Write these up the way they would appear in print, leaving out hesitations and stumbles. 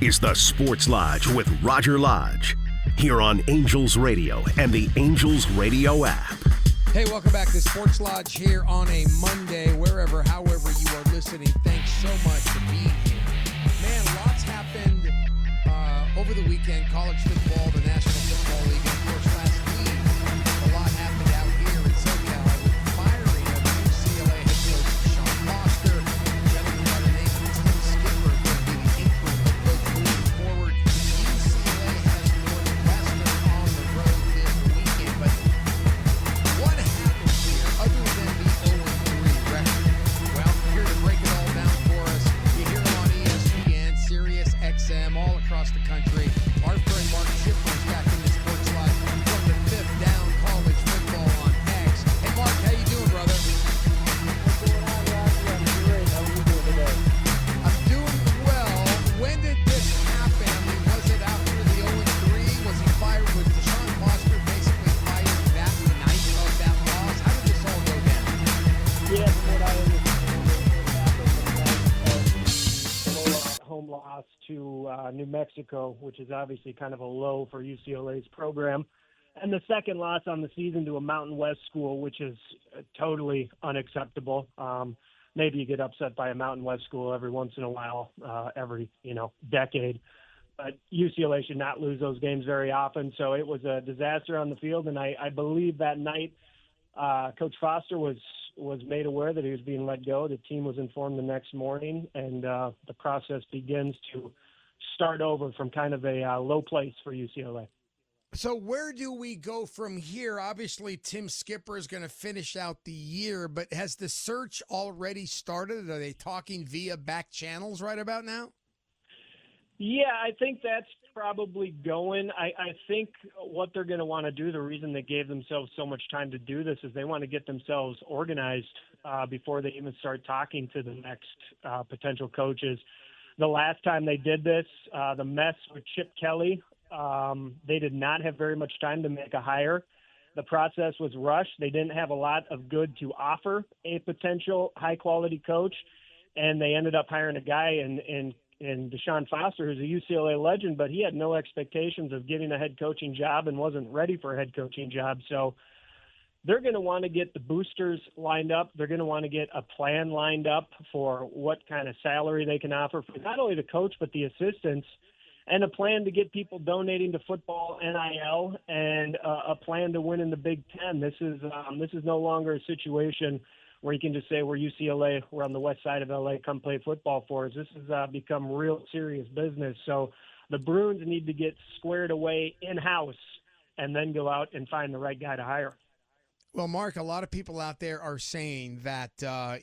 is the Sports Lodge with Roger Lodge, here on Angels Radio and the Angels Radio app. Hey, welcome back to Sports Lodge here on a Monday, wherever, however you are listening. Thanks so much for being here. Man, lots happened over the weekend. College football, the National Football League, and of course last week, a lot happened out here in SoCal with the firing of UCLA head coach Sean Foster. Gentleman by the name of Tim Schipper going to be the interim head coach moving forward. UCLA has Northwestern on the road this weekend, but what happened here other than the 0-3 record? Well, here to break it all down for us, you hear him on ESPN, Sirius XM, all across the country. Our friend Mark Schipper is back in the Sports Lodge from the Fifth Down College Football on X. Hey, Mark, how you doing, brother? What's going on, Roger? I'm great. How are you doing today? I'm doing well. When did this happen? I mean, was it after the 0-3? Was he fired? Was Deshaun Foster basically fired that night of that loss? How did this all go down? Yeah, from what I understand, it happened home loss to New Mexico, which is obviously kind of a low for UCLA's program. And the second loss on the season to a Mountain West school, which is totally unacceptable. Maybe you get upset by a Mountain West school every once in a while, every decade. But UCLA should not lose those games very often. So it was a disaster on the field, and I believe that night Coach Foster was made aware that he was being let go. The team was informed the next morning, and the process begins to start over from kind of a low place for UCLA. So where do we go from here? Obviously, Tim Schipper is going to finish out the year, but has the search already started? Are they talking via back channels right about now? Yeah, I think that's probably going. I think what they're going to want to do, the reason they gave themselves so much time to do this, is they want to get themselves organized before they even start talking to the next potential coaches. The last time they did this, the mess with Chip Kelly, they did not have very much time to make a hire. The process was rushed. They didn't have a lot of good to offer a potential high-quality coach, and they ended up hiring a guy in Deshaun Foster, who's a UCLA legend, but he had no expectations of getting a head coaching job and wasn't ready for a head coaching job. So they're going to want to get the boosters lined up. They're going to want to get a plan lined up for what kind of salary they can offer for not only the coach but the assistants, and a plan to get people donating to football, NIL, and a plan to win in the Big Ten. This is no longer a situation where you can just say we're UCLA, we're on the west side of LA, come play football for us. This has become real serious business. So the Bruins need to get squared away in-house and then go out and find the right guy to hire. Well, Mark, a lot of people out there are saying that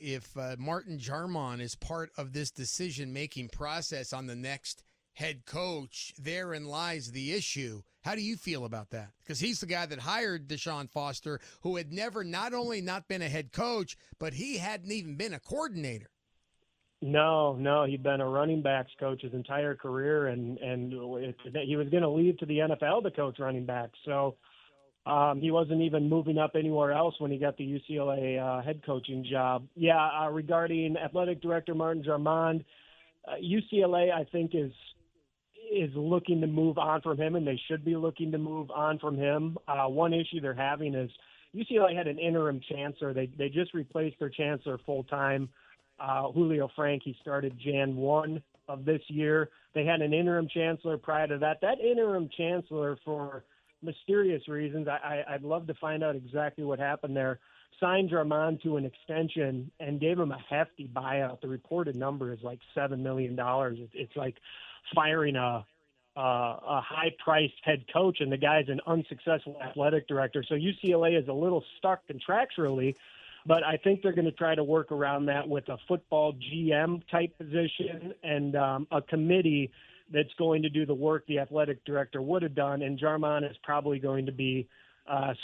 if Martin Jarmon is part of this decision-making process on the next head coach, therein lies the issue. How do you feel about that? Because he's the guy that hired Deshaun Foster, who had never not only not been a head coach, but he hadn't even been a coordinator. No, he'd been a running backs coach his entire career, and he was going to leave to the NFL to coach running backs. So he wasn't even moving up anywhere else when he got the UCLA head coaching job. Yeah, regarding athletic director Martin Jarmond, UCLA, I think, is looking to move on from him, and they should be looking to move on from him. One issue they're having is UCLA had an interim chancellor. They just replaced their chancellor full-time, Julio Frank. He started Jan 1 of this year. They had an interim chancellor prior to that. That interim chancellor, for mysterious reasons, I'd love to find out exactly what happened there, signed Jarmond to an extension and gave him a hefty buyout. The reported number is like $7 million. It's like firing a high-priced head coach, and the guy's an unsuccessful athletic director. So UCLA is a little stuck contractually, but I think they're going to try to work around that with a football GM-type position and a committee that's going to do the work the athletic director would have done, and Jarmon is probably going to be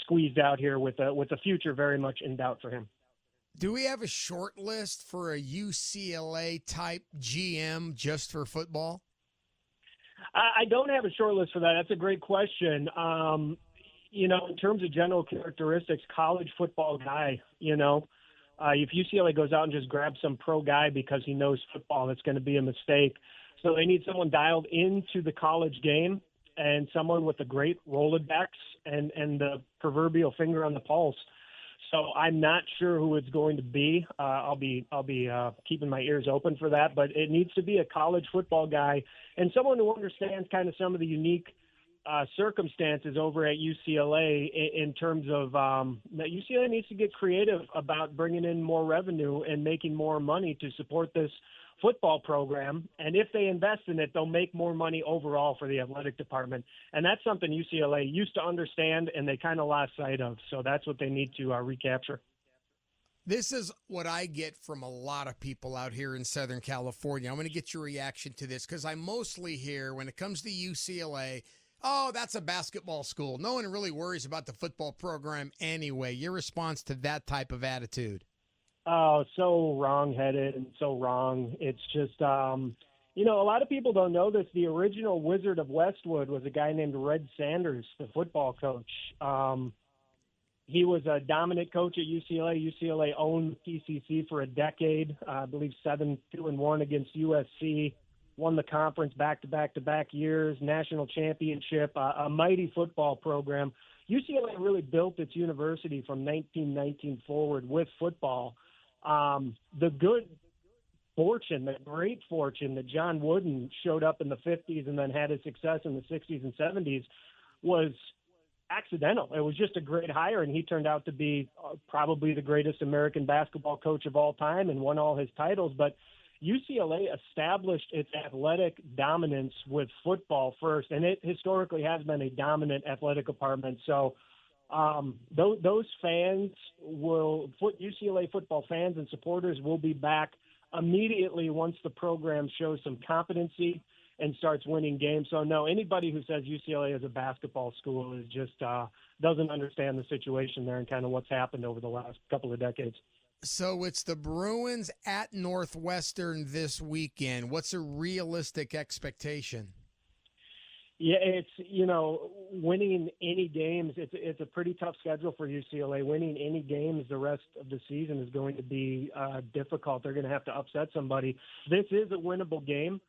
squeezed out here with a future very much in doubt for him. Do we have a short list for a UCLA-type GM just for football? I don't have a short list for that. That's a great question. In terms of general characteristics, college football guy, if UCLA goes out and just grabs some pro guy because he knows football, it's going to be a mistake. So they need someone dialed into the college game and someone with a great Rolodex and the proverbial finger on the pulse. So I'm not sure who it's going to be. I'll be keeping my ears open for that, but it needs to be a college football guy and someone who understands kind of some of the unique circumstances over at UCLA in terms of that UCLA needs to get creative about bringing in more revenue and making more money to support this football program. And if they invest in it, they'll make more money overall for the athletic department. And that's something UCLA used to understand and they kind of lost sight of. So that's what they need to recapture. This is what I get from a lot of people out here in Southern California. I'm going to get your reaction to this because I mostly hear when it comes to UCLA, oh, that's a basketball school. No one really worries about the football program anyway. Your response to that type of attitude? Oh, so wrong-headed and so wrong. It's just, a lot of people don't know this. The original Wizard of Westwood was a guy named Red Sanders, the football coach. He was a dominant coach at UCLA. UCLA owned PCC for a decade, I believe 7-2-1 against USC, won the conference back-to-back years, national championship, a mighty football program. UCLA really built its university from 1919 forward with football. The great fortune that John Wooden showed up in the 50s and then had his success in the 60s and 70s was accidental. It was just a great hire, and he turned out to be probably the greatest American basketball coach of all time and won all his titles. But UCLA established its athletic dominance with football first, and it historically has been a dominant athletic department. So those fans UCLA football fans and supporters will be back immediately once the program shows some competency and starts winning games. So no, anybody who says UCLA is a basketball school is just doesn't understand the situation there and kind of what's happened over the last couple of decades. So it's the Bruins at Northwestern this weekend. What's a realistic expectation? Yeah, it's, winning any games, it's a pretty tough schedule for UCLA. Winning any games the rest of the season is going to be difficult. They're going to have to upset somebody. This is a winnable game.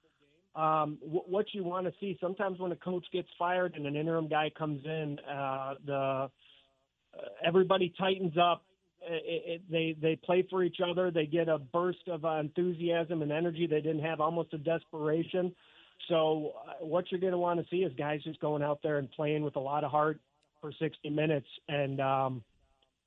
What you want to see, sometimes when a coach gets fired and an interim guy comes in, everybody tightens up. They play for each other. They get a burst of enthusiasm and energy they didn't have, almost a desperation. So what you're going to want to see is guys just going out there and playing with a lot of heart for 60 minutes and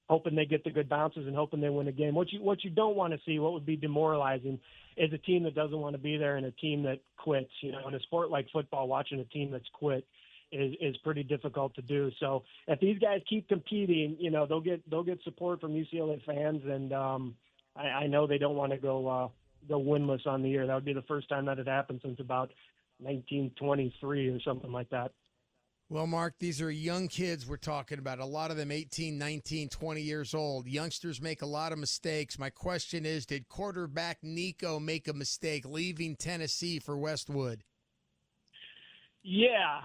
hoping they get the good bounces and hoping they win a game. What you don't want to see, what would be demoralizing, is a team that doesn't want to be there and a team that quits. In a sport like football, watching a team that's quit is pretty difficult to do. So if these guys keep competing, they'll get support from UCLA fans, and I know they don't want to go winless on the year. That would be the first time that had happened since about 1923 or something like that. Well, Mark, these are young kids we're talking about, a lot of them 18, 19, 20 years old. Youngsters make a lot of mistakes. My question is, did quarterback Nico make a mistake leaving Tennessee for Westwood? Yeah.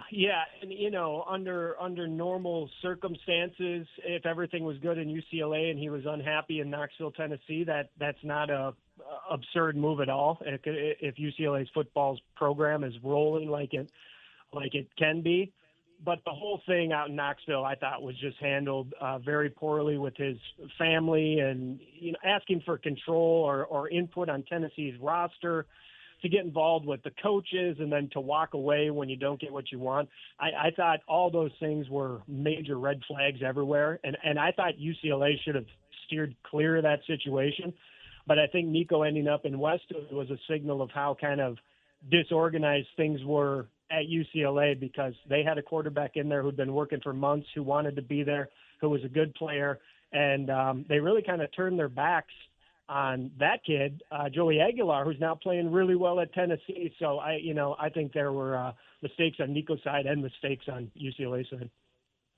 And, under normal circumstances, if everything was good in UCLA and he was unhappy in Knoxville, Tennessee, that's not a absurd move at all. If UCLA's football program is rolling like it can be. But the whole thing out in Knoxville, I thought, was just handled very poorly with his family and asking for control or input on Tennessee's roster, to get involved with the coaches and then to walk away when you don't get what you want. I thought all those things were major red flags everywhere. And I thought UCLA should have steered clear of that situation. But I think Nico ending up in Westwood was a signal of how kind of disorganized things were at UCLA, because they had a quarterback in there who'd been working for months, who wanted to be there, who was a good player. And they really kind of turned their backs on that kid, Joey Aguilar, who's now playing really well at Tennessee. So I think there were mistakes on Nico's side and mistakes on UCLA's side.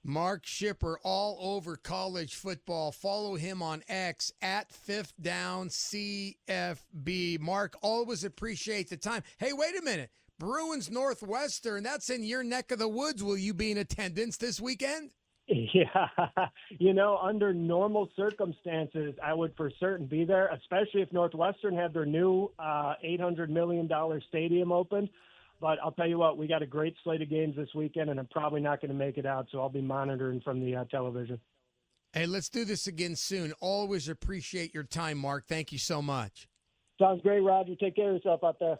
Mark Schipper, all over college football. Follow him on X at 5th Down CFB. Mark, always appreciate the time. Hey, wait a minute. Bruins Northwestern, that's in your neck of the woods. Will you be in attendance this weekend? Yeah, under normal circumstances, I would for certain be there, especially if Northwestern had their new $800 million stadium open. But I'll tell you what, we got a great slate of games this weekend, and I'm probably not going to make it out, so I'll be monitoring from the television. Hey, let's do this again soon. Always appreciate your time, Mark. Thank you so much. Sounds great, Roger. Take care of yourself out there.